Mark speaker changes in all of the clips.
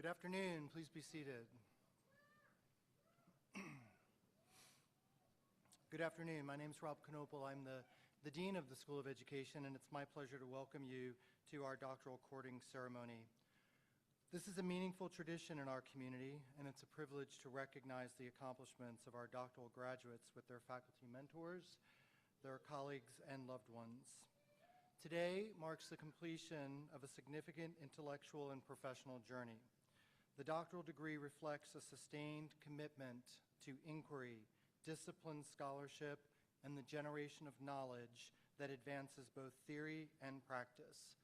Speaker 1: Good afternoon. Please be seated. Good afternoon. My name is Rob Knopel. I'm the Dean of the School of Education, and it's my pleasure to welcome you to our doctoral courting ceremony. This is a meaningful tradition in our community, and it's a privilege to recognize the accomplishments of our doctoral graduates with their faculty mentors, their colleagues, and loved ones. Today marks the completion of a significant intellectual and professional journey. The doctoral degree reflects a sustained commitment to inquiry, disciplined scholarship, and the generation of knowledge that advances both theory and practice.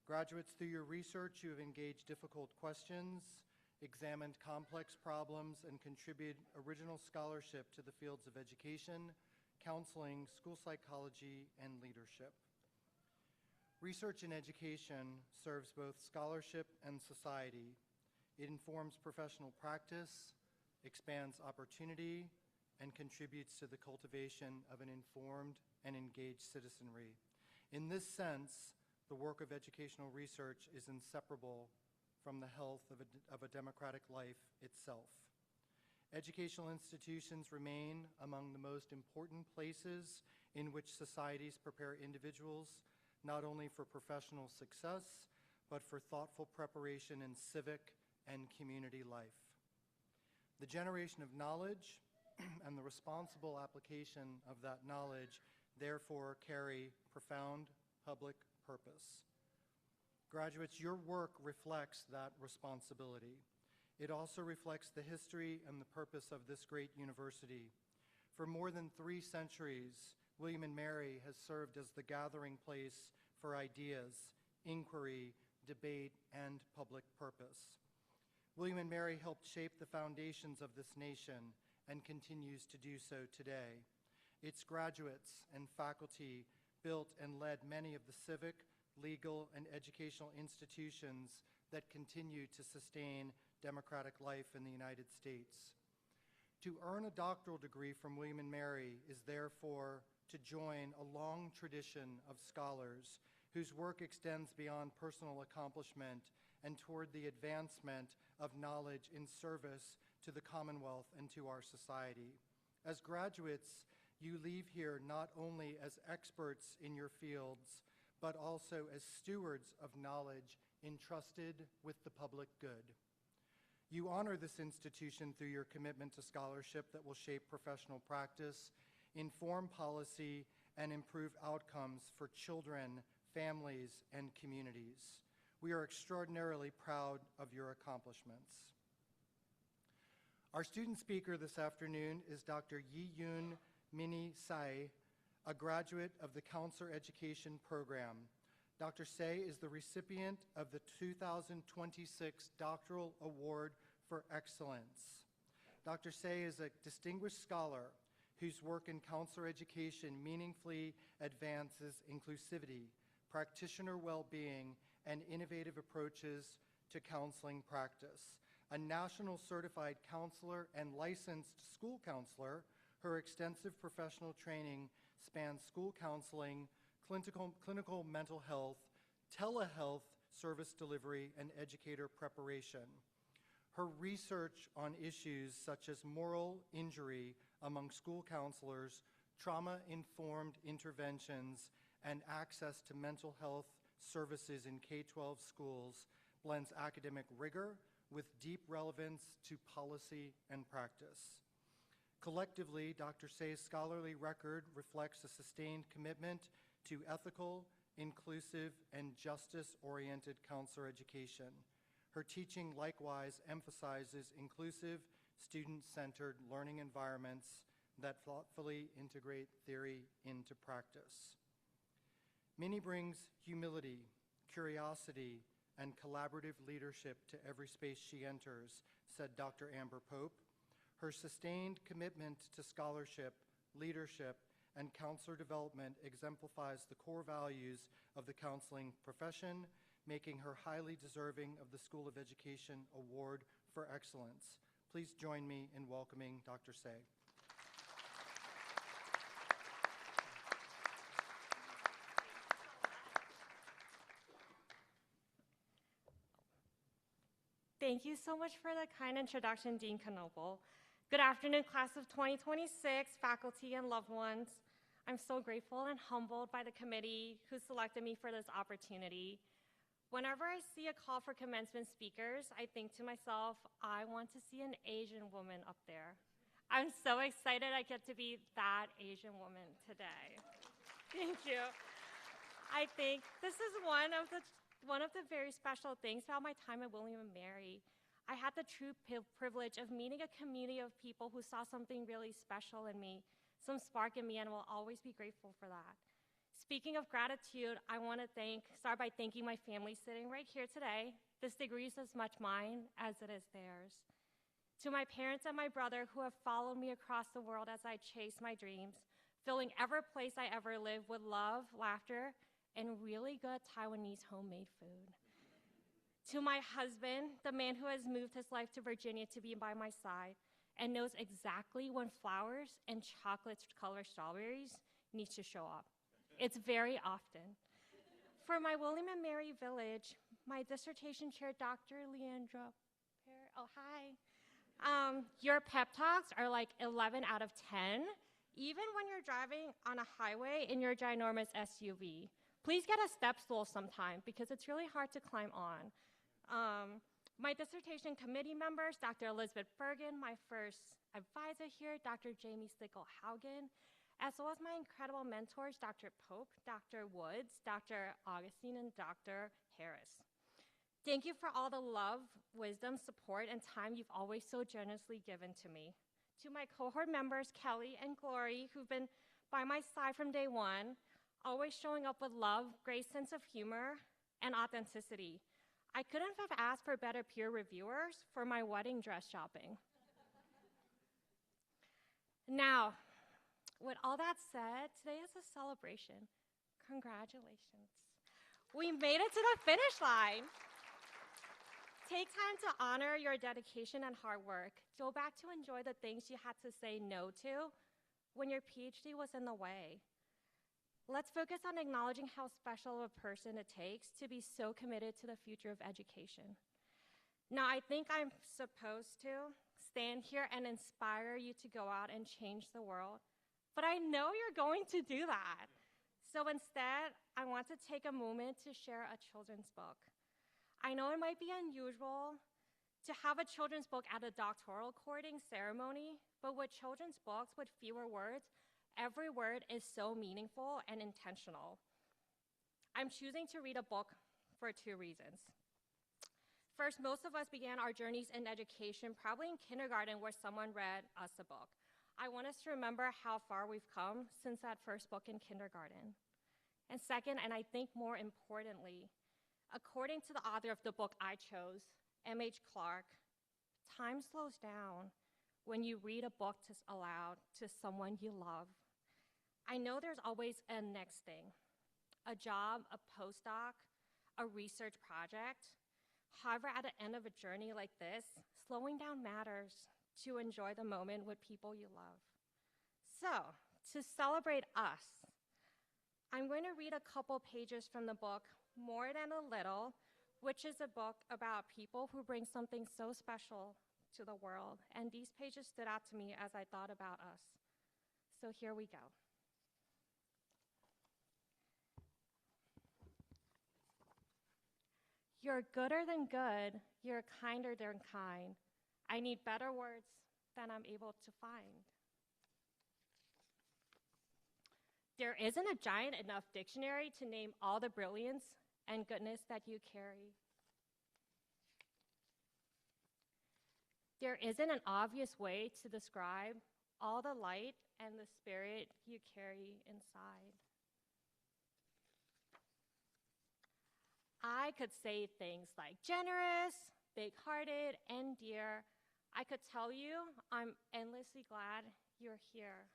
Speaker 1: Graduates, through your research, you have engaged difficult questions, examined complex problems, and contributed original scholarship to the fields of education, counseling, school psychology, and leadership. Research in education serves both scholarship and society. It informs professional practice, expands opportunity, and contributes to the cultivation of an informed and engaged citizenry. In this sense, the work of educational research is inseparable from the health of a democratic life itself. Educational institutions remain among the most important places in which societies prepare individuals not only for professional success, but for thoughtful preparation in civic and community life. The generation of knowledge and the responsible application of that knowledge therefore carry profound public purpose. Graduates, your work reflects that responsibility. It also reflects the history and the purpose of this great university. For more than 3 centuries, William & Mary has served as the gathering place for ideas, inquiry, debate, and public purpose. William & Mary helped shape the foundations of this nation and continues to do so today. Its graduates and faculty built and led many of the civic, legal, and educational institutions that continue to sustain democratic life in the United States. To earn a doctoral degree from William & Mary is therefore to join a long tradition of scholars whose work extends beyond personal accomplishment and toward the advancement of knowledge in service to the Commonwealth and to our society. As graduates, you leave here not only as experts in your fields, but also as stewards of knowledge entrusted with the public good. You honor this institution through your commitment to scholarship that will shape professional practice, inform policy, and improve outcomes for children, families, and communities. We are extraordinarily proud of your accomplishments. Our student speaker this afternoon is Dr. Yi-Yoon Mini Sai, a graduate of the Counselor Education Program. Dr. Say is the recipient of the 2026 Doctoral Award for Excellence. Dr. Say is a distinguished scholar whose work in counselor education meaningfully advances inclusivity, practitioner well-being, and innovative approaches to counseling practice. A national certified counselor and licensed school counselor, her extensive professional training spans school counseling, clinical mental health, telehealth service delivery, and educator preparation. Her research on issues such as moral injury among school counselors, trauma-informed interventions, and access to mental health services in K-12 schools blends academic rigor with deep relevance to policy and practice. Collectively, Dr. Say's scholarly record reflects a sustained commitment to ethical, inclusive, and justice-oriented counselor education. Her teaching likewise emphasizes inclusive, student-centered learning environments that thoughtfully integrate theory into practice. Minnie brings humility, curiosity, and collaborative leadership to every space she enters, said Dr. Amber Pope. Her sustained commitment to scholarship, leadership, and counselor development exemplifies the core values of the counseling profession, making her highly deserving of the School of Education Award for Excellence. Please join me in welcoming Dr. Say.
Speaker 2: Thank you so much for the kind introduction, Dean Knoebel. Good afternoon, class of 2026, faculty and loved ones. I'm so grateful and humbled by the committee who selected me for this opportunity. Whenever I see a call for commencement speakers, I think to myself, I want to see an Asian woman up there. I'm so excited I get to be that Asian woman today. Thank you. I think this is one of the very special things about my time at William & Mary. I had the true privilege of meeting a community of people who saw something really special in me, some spark in me, and will always be grateful for that. Speaking of gratitude, I want to start by thanking my family sitting right here today. This degree is as much mine as it is theirs. To my parents and my brother who have followed me across the world as I chase my dreams, filling every place I ever live with love, laughter, and really good Taiwanese homemade food. To my husband, the man who has moved his life to Virginia to be by my side and knows exactly when flowers and chocolate-colored strawberries need to show up. It's very often. For my William & Mary Village, my dissertation chair, Dr. Leandra Perry, oh, hi. Your pep talks are like 11 out of 10, even when you're driving on a highway in your ginormous SUV. Please get a step stool sometime because it's really hard to climb on. My dissertation committee members, Dr. Elizabeth Bergen, my first advisor here, Dr. Jamie Slickel-Haugen, as well as my incredible mentors, Dr. Pope, Dr. Woods, Dr. Augustine, and Dr. Harris. Thank you for all the love, wisdom, support, and time you've always so generously given to me. To my cohort members, Kelly and Glory, who've been by my side from day one, always showing up with love, great sense of humor, and authenticity. I couldn't have asked for better peer reviewers for my wedding dress shopping. Now, with all that said, today is a celebration. Congratulations. We made it to the finish line. Take time to honor your dedication and hard work. Go back to enjoy the things you had to say no to when your PhD was in the way. Let's focus on acknowledging how special of a person it takes to be so committed to the future of education. Now, I think I'm supposed to stand here and inspire you to go out and change the world. But I know you're going to do that. So instead, I want to take a moment to share a children's book. I know it might be unusual to have a children's book at a doctoral courting ceremony, but with children's books with fewer words, every word is so meaningful and intentional. I'm choosing to read a book for two reasons. First, most of us began our journeys in education probably in kindergarten where someone read us a book. I want us to remember how far we've come since that first book in kindergarten. And second, and I think more importantly, according to the author of the book I chose, M.H. Clark, time slows down when you read a book aloud to someone you love. I know there's always a next thing, a job, a postdoc, a research project. However, at the end of a journey like this, slowing down matters to enjoy the moment with people you love. So, to celebrate us, I'm going to read a couple pages from the book, More Than a Little, which is a book about people who bring something so special to the world. And these pages stood out to me as I thought about us. So here we go. You're gooder than good, you're kinder than kind. I need better words than I'm able to find. There isn't a giant enough dictionary to name all the brilliance and goodness that you carry. There isn't an obvious way to describe all the light and the spirit you carry inside. I could say things like generous, big-hearted, and dear. I could tell you I'm endlessly glad you're here.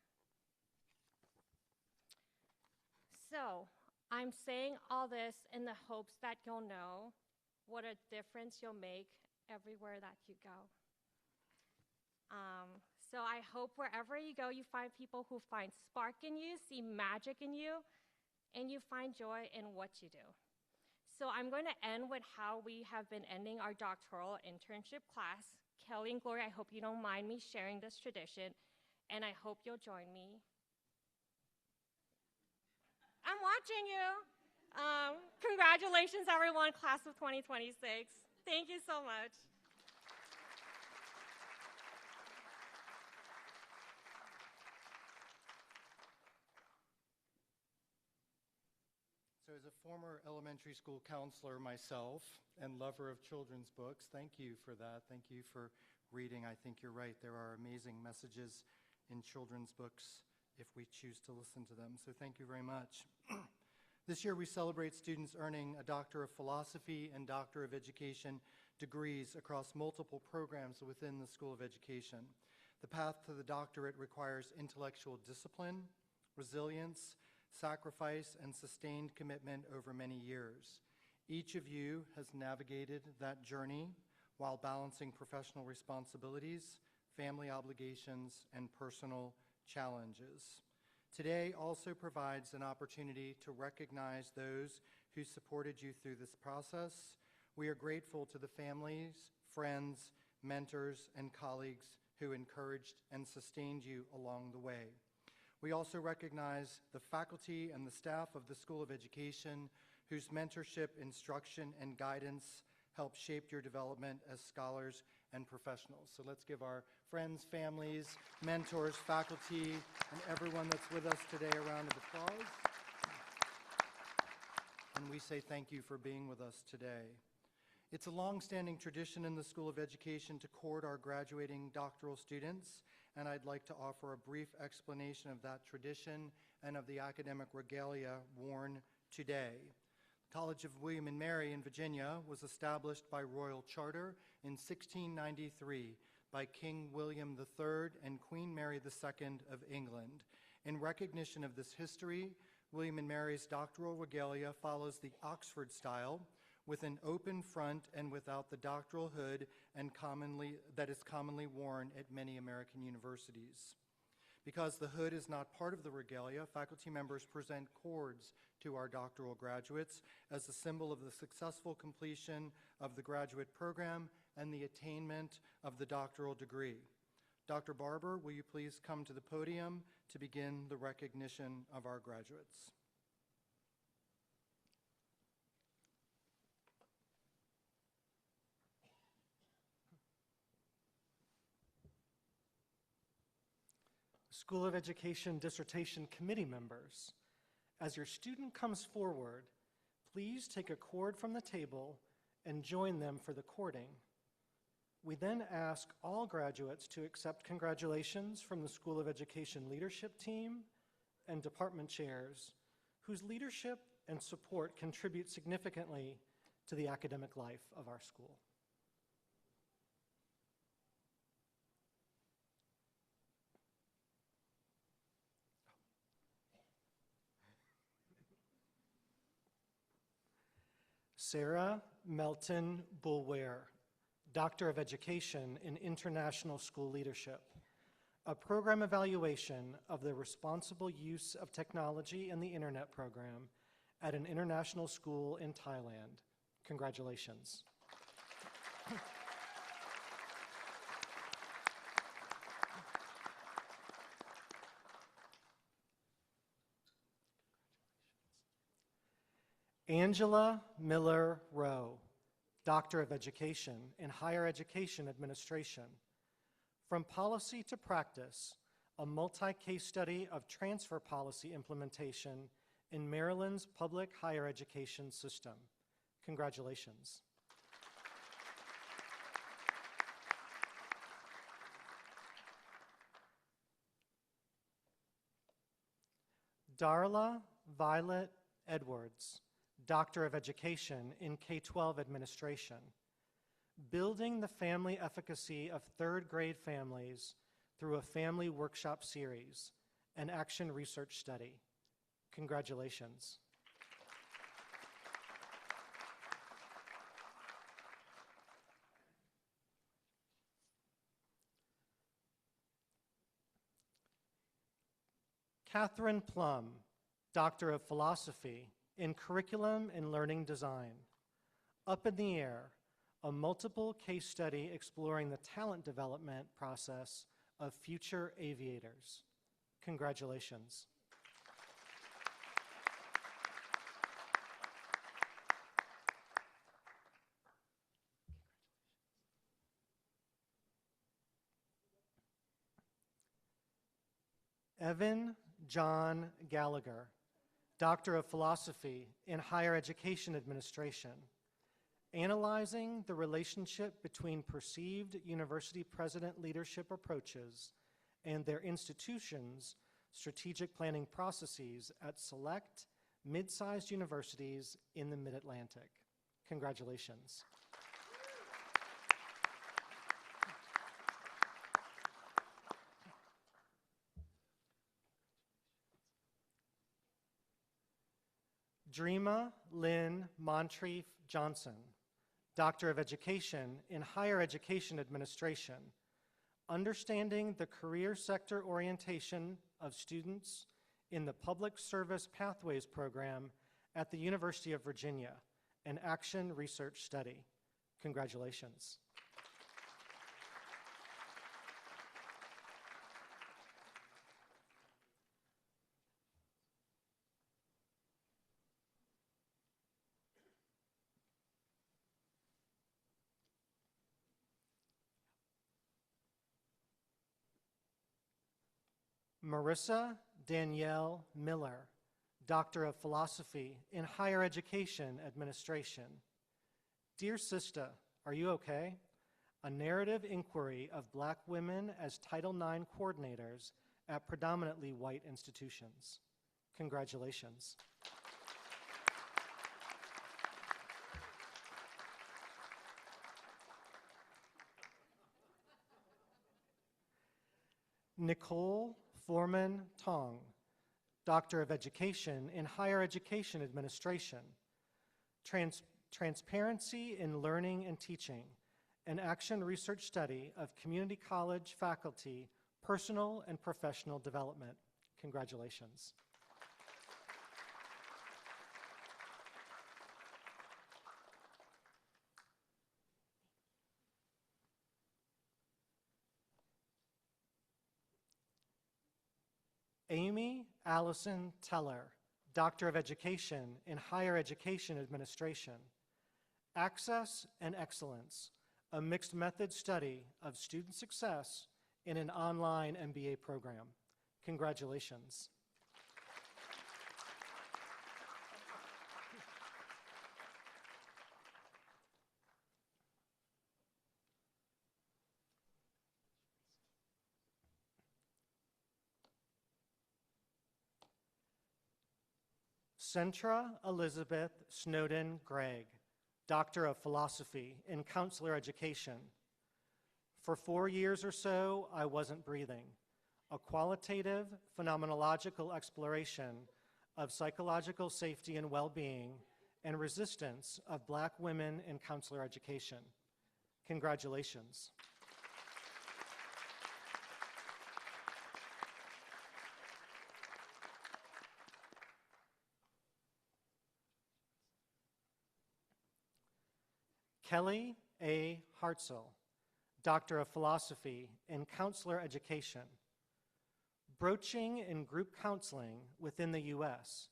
Speaker 2: So, I'm saying all this in the hopes that you'll know what a difference you'll make everywhere that you go. So I hope wherever you go, you find people who find spark in you, see magic in you, and you find joy in what you do. So I'm going to end with how we have been ending our doctoral internship class. Kelly and Gloria, I hope you don't mind me sharing this tradition, and I hope you'll join me. I'm watching you. Congratulations, everyone, class of 2026. Thank you so much.
Speaker 1: So as a former elementary school counselor myself and lover of children's books, thank you for that. Thank you for reading. I think you're right. There are amazing messages in children's books if we choose to listen to them. So thank you very much. This year we celebrate students earning a Doctor of Philosophy and Doctor of Education degrees across multiple programs within the School of Education. The path to the doctorate requires intellectual discipline, resilience, sacrifice, and sustained commitment over many years. Each of you has navigated that journey while balancing professional responsibilities, family obligations, and personal challenges. Today also provides an opportunity to recognize those who supported you through this process. We are grateful to the families, friends, mentors, and colleagues who encouraged and sustained you along the way. We also recognize the faculty and the staff of the School of Education whose mentorship, instruction, and guidance helped shape your development as scholars and professionals. So let's give our friends, families, mentors, faculty, and everyone that's with us today a round of applause. And we say thank you for being with us today. It's a long-standing tradition in the School of Education to court our graduating doctoral students, and I'd like to offer a brief explanation of that tradition and of the academic regalia worn today. The College of William and Mary in Virginia was established by royal charter in 1693 by King William III and Queen Mary II of England. In recognition of this history, William and Mary's doctoral regalia follows the Oxford style, with an open front and without the doctoral hood that is commonly worn at many American universities. Because the hood is not part of the regalia, faculty members present cords to our doctoral graduates as a symbol of the successful completion of the graduate program and the attainment of the doctoral degree. Dr. Barber, will you please come to the podium to begin the recognition of our graduates?
Speaker 3: School of Education Dissertation Committee members, as your student comes forward, please take a cord from the table and join them for the cording. We then ask all graduates to accept congratulations from the School of Education leadership team and department chairs, whose leadership and support contribute significantly to the academic life of our school. Sarah Melton Bulware, Doctor of Education in International School Leadership, a program evaluation of the responsible use of technology and the internet program at an international school in Thailand. Congratulations. Angela Miller Rowe, Doctor of Education in Higher Education Administration. From Policy to Practice, a multi-case study of transfer policy implementation in Maryland's public higher education system. Congratulations. Darla Violet Edwards, Doctor of Education in K-12 Administration, building the family efficacy of third grade families through a family workshop series, an action research study. Congratulations. Catherine Plum, Doctor of Philosophy in curriculum and learning design. Up in the Air, a multiple case study exploring the talent development process of future aviators. Congratulations. Evan John Gallagher, Doctor of Philosophy in Higher Education Administration, analyzing the relationship between perceived university president leadership approaches and their institutions' strategic planning processes at select mid-sized universities in the Mid-Atlantic. Congratulations. Dreama Lynn Moncrief Johnson, Doctor of Education in Higher Education Administration, understanding the career sector orientation of students in the Public Service Pathways Program at the University of Virginia, an action research study. Congratulations. Marissa Danielle Miller, Doctor of Philosophy in Higher Education Administration. Dear Sista, are you okay? A narrative inquiry of Black women as Title IX coordinators at predominantly white institutions. Congratulations. Nicole Foreman Tong, Doctor of Education in Higher Education Administration. Transparency in Learning and Teaching, an action research study of community college faculty, personal and professional development. Congratulations. Amy Allison Teller, Doctor of Education in Higher Education Administration. Access and Excellence, a mixed method study of student success in an online MBA program. Congratulations. Centra Elizabeth Snowden Gregg, Doctor of Philosophy in Counselor Education. For 4 years or so, I wasn't breathing. A qualitative, phenomenological exploration of psychological safety and well-being and resistance of Black women in counselor education. Congratulations. Kelly A. Hartzell, Doctor of Philosophy in Counselor Education. Broaching in Group Counseling within the U.S.,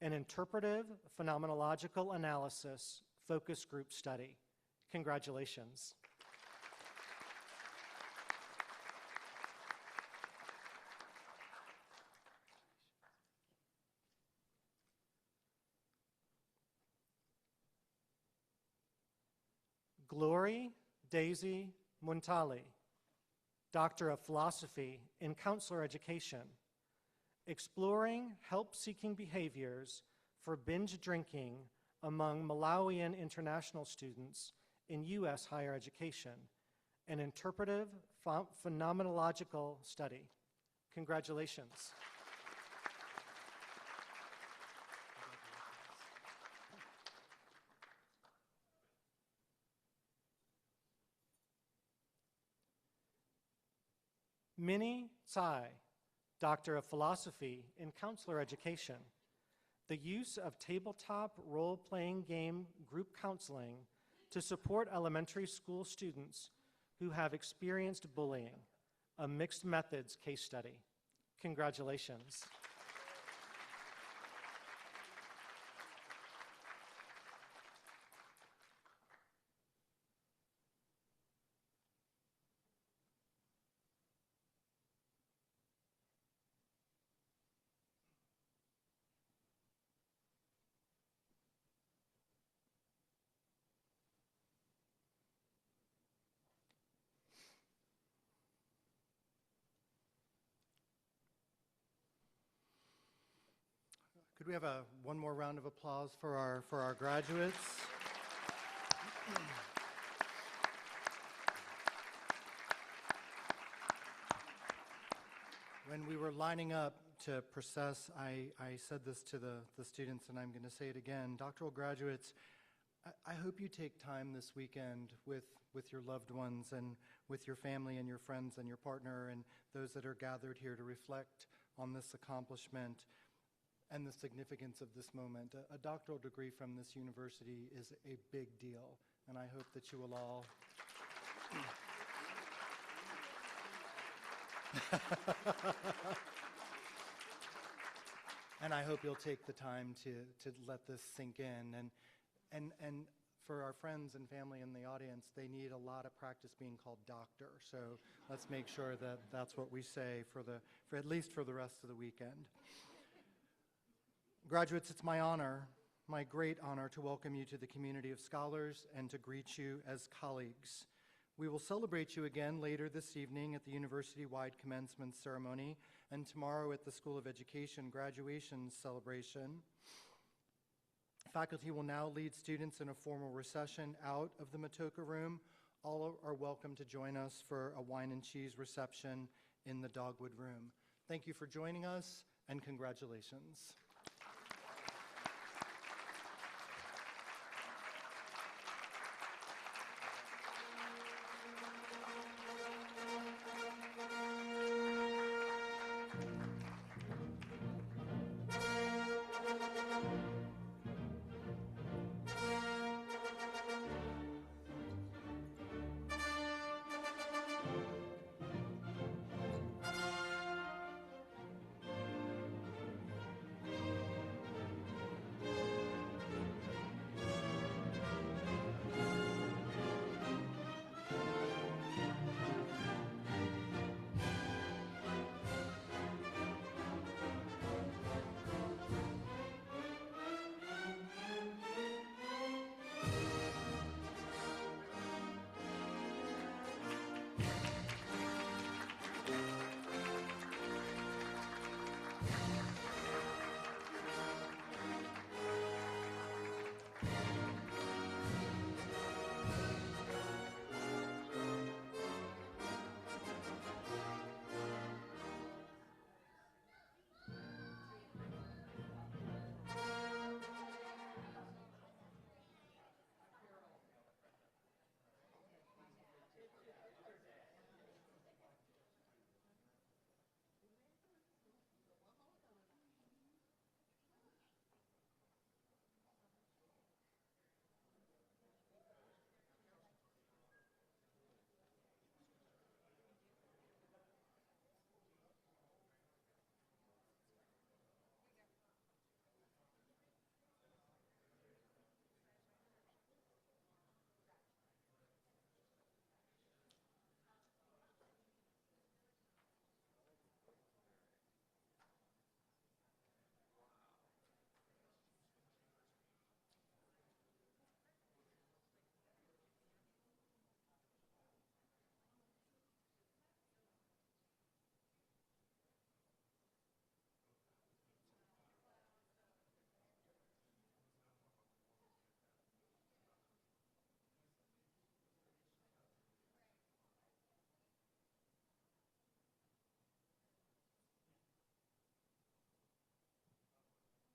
Speaker 3: an interpretive phenomenological analysis focus group study. Congratulations. Glory Daisy Muntali, Doctor of Philosophy in Counselor Education, exploring help-seeking behaviors for binge drinking among Malawian international students in U.S. higher education, an interpretive phenomenological study. Congratulations. Minnie Tsai, Doctor of Philosophy in Counselor Education, the use of tabletop role-playing game group counseling to support elementary school students who have experienced bullying, a mixed methods case study. Congratulations.
Speaker 1: Could we have one more round of applause for our graduates? When we were lining up to process, I said this to the students, and I'm going to say it again. Doctoral graduates, I hope you take time this weekend with your loved ones and with your family and your friends and your partner and those that are gathered here to reflect on this accomplishment and the significance of this moment. A doctoral degree from this university is a big deal, and I hope that you will all and I hope you'll take the time to let this sink in. And for our friends and family in the audience, they need a lot of practice being called doctor. So let's make sure that that's what we say for at least for the rest of the weekend. Graduates, it's my honor, my great honor, to welcome you to the community of scholars and to greet you as colleagues. We will celebrate you again later this evening at the university-wide commencement ceremony and tomorrow at the School of Education graduation celebration. Faculty will now lead students in a formal recession out of the Matoka room. All are welcome to join us for a wine and cheese reception in the Dogwood room. Thank you for joining us, and congratulations.